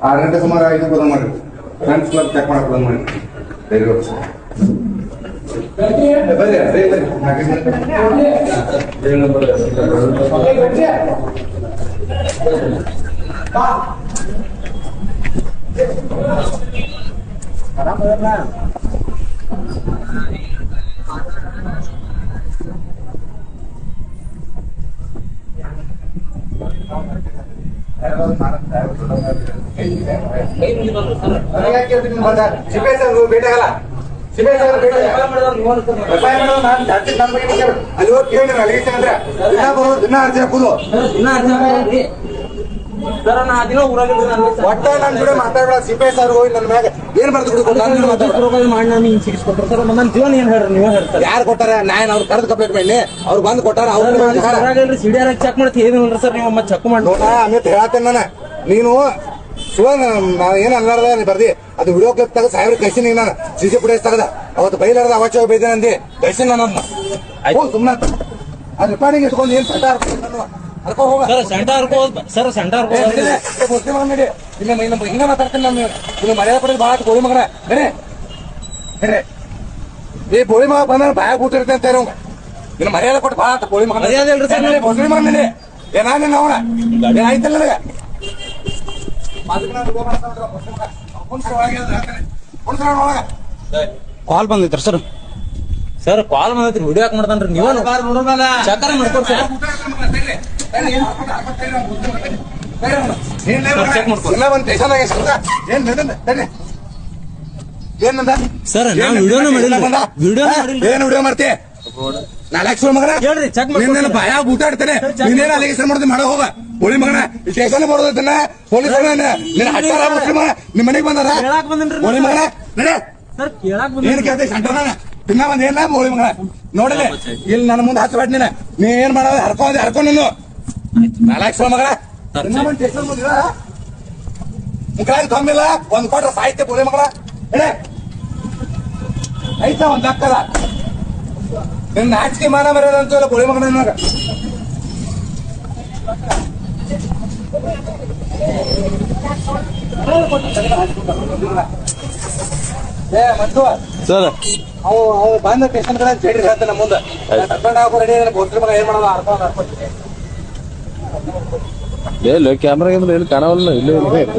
6 ಗಂಟೆ ಸುಮಾರು 5 ಬದಲು ಮಾಡಿ ಫ್ರೆಂಡ್ಸ್ ಕ್ಲಬ್ ಚೆಕ್ ಮಾಡಕ್ ಬಂದ್ ಮಾಡಿ ವೆರಿ ಗುಡ್ ಬರ್ರಿ ಭೇಟಿಯಾಗಲ್ಲ ಅಲ್ಲಿ ಹೋಗಿ ಕೇಳಿದ್ರ ದಿನ ಬರೋದು ದಿನ ಅರ್ಜಿ ಹಾಕುದು ಒಟ್ಟ ನನ್ ಜೋಡಿ ಮಾತಾಡೋ ಸಿಪಿಐ ಸರ್ ಹೋಗಿ ನನ್ನ ಮ್ಯಾಗ ಏನ್ ಬರ್ದು ಜೀವನ ಏನ್ ಹೇಳ್ರಿ ನೀವೇ ಹೇಳ್ತಾರೆ ಯಾರು ಕೊಟ್ಟಾರ ನಾನು ಅವ್ರು ಕರೆದು ಕಂಪ್ಲೇಂಟ್ ಮಾಡಿ ಅವ್ರು ಬಂದು ಕೊಟ್ಟಾರ ಅವ್ರು ಸಿಡಿಆರ್ ಚೆಕ್ ಮಾಡ್ತೀವಿ ಏನಿಲ್ಲ ಸರ್ ನೀವು ಮತ್ತೆ ಚೆಕ್ ಮಾಡಿ ನೋಡ ಅಮಿತ್ ಹೇಳತ್ತೇನೆ ನಾನು ನೀನು ಏನ್ ಅನ್ಲಾರ್ದ ನೀ ಬರ್ದಿ ಅದು ವಿಡಿಯೋ ಕ್ಲಿಪ್ ತಗ ಸಾವಿರ ಕಳ್ಸಿನಿ ನಾನು ಸಿಸಿ ಫುಟೇಜ್ ತಗದ ಅವತ್ತು ಬೈಲಾರ್ದ ಅವಾಚ ಬೈದೇನೆ ಅಂದಿ ಕಳ್ಸಿನ ನಾನು ಸುಮ್ಮನೆ ಅದು ರಿಪಾರ್ಟಿಂಗ್ ಇಟ್ಕೊಂಡು ಏನ್ ಸೆಂಟ ಅರ್ಕೋ ಹೋಗ ಸರ್ ಸೆಂಟರ್ ಮುಸ್ಲಿಮ್ ನಡಿ ಹಿಂಗ ಮಾತಾಡ್ತೀನಿ ನಾನು ಇನ್ನು ಮರ್ಯಾದೆ ಪಡೆದು ಭಾಳ ಗೋಳಿ ಮಗನ ಬೇರೆ ಬೇರೆ ಈ ಬೋಳಿ ಮಗ ಬಂದ ಬಾಯ ಬಿಟ್ಟಿರ್ತೇನೆ ಅಂತ ಹೇಳೋಂಗ ಇನ್ನು ಮರ್ಯಾದೆ ಕೊಟ್ಟು ಭಾಳ ಗೋಳಿ ಮಗನ ಮುಸ್ಲಿಮ್ ಮಗನ ನಡಿ ಏನಾಗ ಅವನ ಏನಾಯ್ತಲ್ಲ ನನಗ ಕಾಲ್ ಬಂದೈತ್ರ ಸರ್ ಸರ್ ಕಾಲ್ ಬಂದೈತ್ರಿ ವಿಡಿಯೋ ಯಾಕೆ ಮಾಡ್ತಾನ್ರಿ ನೀವ ಚಕ್ರ ಮಾಡ್ಕೊಡ್ತೀರ ಸರ್ ಏನ್ ವಿಡಿಯೋ ಮಾಡ್ತಿ 4 ಮಗನ ಹೇಳ್ರಿ ಚೆಕ್ ಮಾಡಿ ಭಯ ಊಟಾಡ್ತೇನೆ ನೀನೇನು ಅಲಿಗೇಷನ್ ಮಾಡ್ತೀನಿ ಮಾಡೋ ಹೋಗ ಹೋಳಿ ಮಗನ ಸ್ಟೇಷನ್ ಮಾಡೋದನ್ನ ಪೊಲೀಸ್ ನಿಮ್ ಮನೆಗೆ ಬಂದಾರ ಹೋಳಿ ಮಗನ ನಡೆ ಏನ್ ಕೇಳ್ತಿ ಸೆಂಟರ್ ತಿನ್ನ ಬಂದ ಏನ ಹೋಳಿ ಮಗನ ನೋಡಿಲ್ಲ ಇಲ್ಲಿ ನನ್ನ ಮುಂದೆ ಹಚ್ಚ ನೀನ ನೀ ಏನ್ ಮಾಡೋದು ಹರ್ಕೊಂಡ್ ನೀನು 4 ಮಗನ ಸ್ಟೇಷನ್ ಮುಖಾಗಿ ತೊಂಬಿಲ್ಲ ಒಂದ್ ಕೊಟ್ರ ಸಾಹಿತ್ಯ ಹೋಳಿ ಮಗನ ನಡೆ ಐತ ಒಂದ್ ಹಾಕದ ನಿನ್ ನಾಚಿಕೆ ಮಾನ ಬರೋದ ಅಂತಲ್ಲ ಗೋಳಿ ಮಗನ ನನಗ ಸರ್ ಅವ್ ಬಂದ ಸ್ಟೇಷನ್ ಕಡೆ ಹೇಳಿ ಹೇಳ್ತಾನೆ ನಮ್ಮ ಮುಂದೆ ಕರ್ಕೊಂಡು ಹಾಕೋ ರೆಡಿ ಬೋಸ್ರಿ ಮಗ ಏನ್ ಮಾಡೋದು ಇಲ್ಲ ಕ್ಯಾಮ್ರಾ ಏನು ಕಾಣವಲ್ಲ ಇಲ್ಲೇ ಇಲ್ಲ